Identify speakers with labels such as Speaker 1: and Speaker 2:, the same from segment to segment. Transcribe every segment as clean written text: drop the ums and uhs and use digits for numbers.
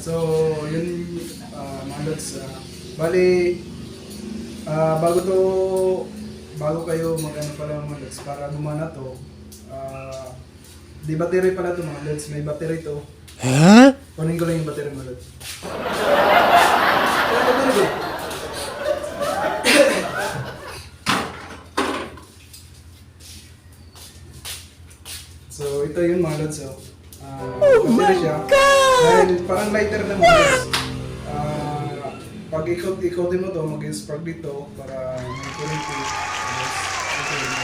Speaker 1: So, yun mga lods. Bali, bago kayo mag-ano pala mga lods, para gumana to, di battery pala to mga lods, may battery to.
Speaker 2: Huh?
Speaker 1: Kunin ko lang yung battery mga lods. Ano battery ko? So, ito yun mga lods. Oh my siya. Dahil parang lighter na mga lods. Pag ikotin mo to, mag-spark dito para may kuryente. Ito yung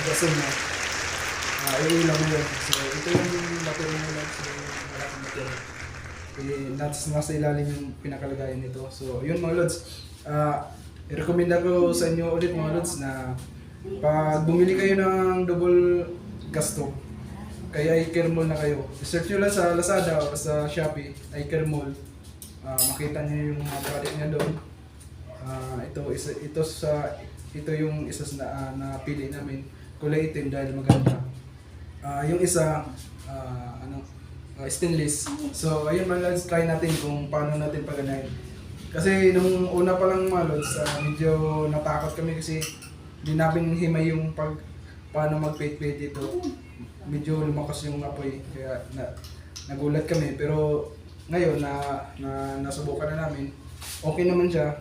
Speaker 1: gasol na. Iilaw mo yun. So, ito yung battery mo lods. Yung malaking battery. Nasa ilalim yung pinakalagayan nito. So, yun mga lods. I-recommend ako sa inyo ulit mga lods na pag bumili kayo ng double gasto, kaya iCare Mall na kayo. I-search nyo lang sa Lazada o sa Shopee, iCare Mall. Makita nyo yung mga product niya doon. Ito yung isa na napili namin. Kulay itim dahil maganda. Yung isa, stainless. So, ayun mga lods, try natin kung paano natin paganahin. Kasi nung una pa lang mga lods, medyo natakot kami kasi hindi namin himay yung paano mag-pait-pait dito. Medyo lumakas yung apoy, kaya nagulat kami. Pero ngayon nasubukan na namin, okay naman siya,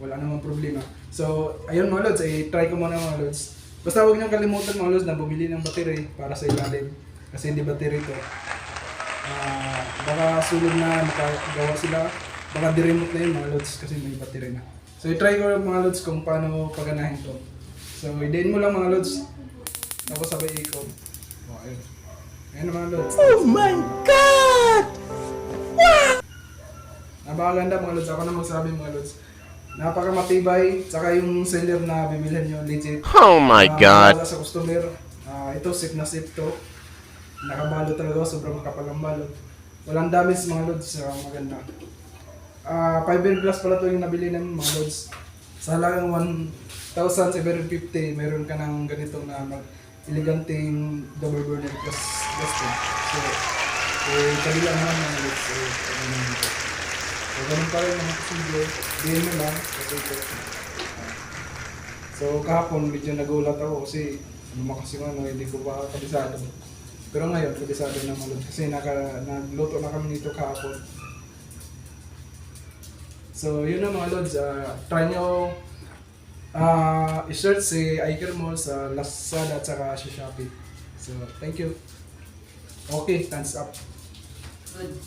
Speaker 1: wala namang problema. So ayun mga lods, try ko muna mga lods. Basta huwag niyong kalimutan mga lods na bumili ng battery para sa ilalim. Kasi hindi battery to. Baka sulod na makagawa sila, baka di-remote na yun mga lods kasi may battery na. So i-try ko mga lods kung paano paganahin to. So i-din mo lang mga lods, tapos sabay ikot. Ayun. Ayun mga lods.
Speaker 2: Oh my God!
Speaker 1: Napakaganda mga lods, ako na magsabi mga lods. Napakamatibay, tsaka yung seller na bibilhan nyo legit.
Speaker 2: Oh my God!
Speaker 1: Wala sa customer. Ito safe na safe to. Nakabalot talaga, sobrang makapal ang balot. Walang damage mga lods, maganda. Fiber glass pala to yung nabili namin mga lods. Sa halagang 1,750, meron ka ng ganito na eleganting double burner plus gas to. So, kabila naman mga lods. So, ganun pa rin mga procedure. Diyan mo lang. So, kahapon medyo nagulat ako kasi lumakas yung hindi ko pa kabisado. Pero ngayon, kabisado na mga lods kasi nagluto na kami nito kahapon. So, yun na mga lods. Try nyo i-search si iCare Mall sa Lazada at saka sa Shopee. So, thank you. Okay, thumbs up.
Speaker 3: Good.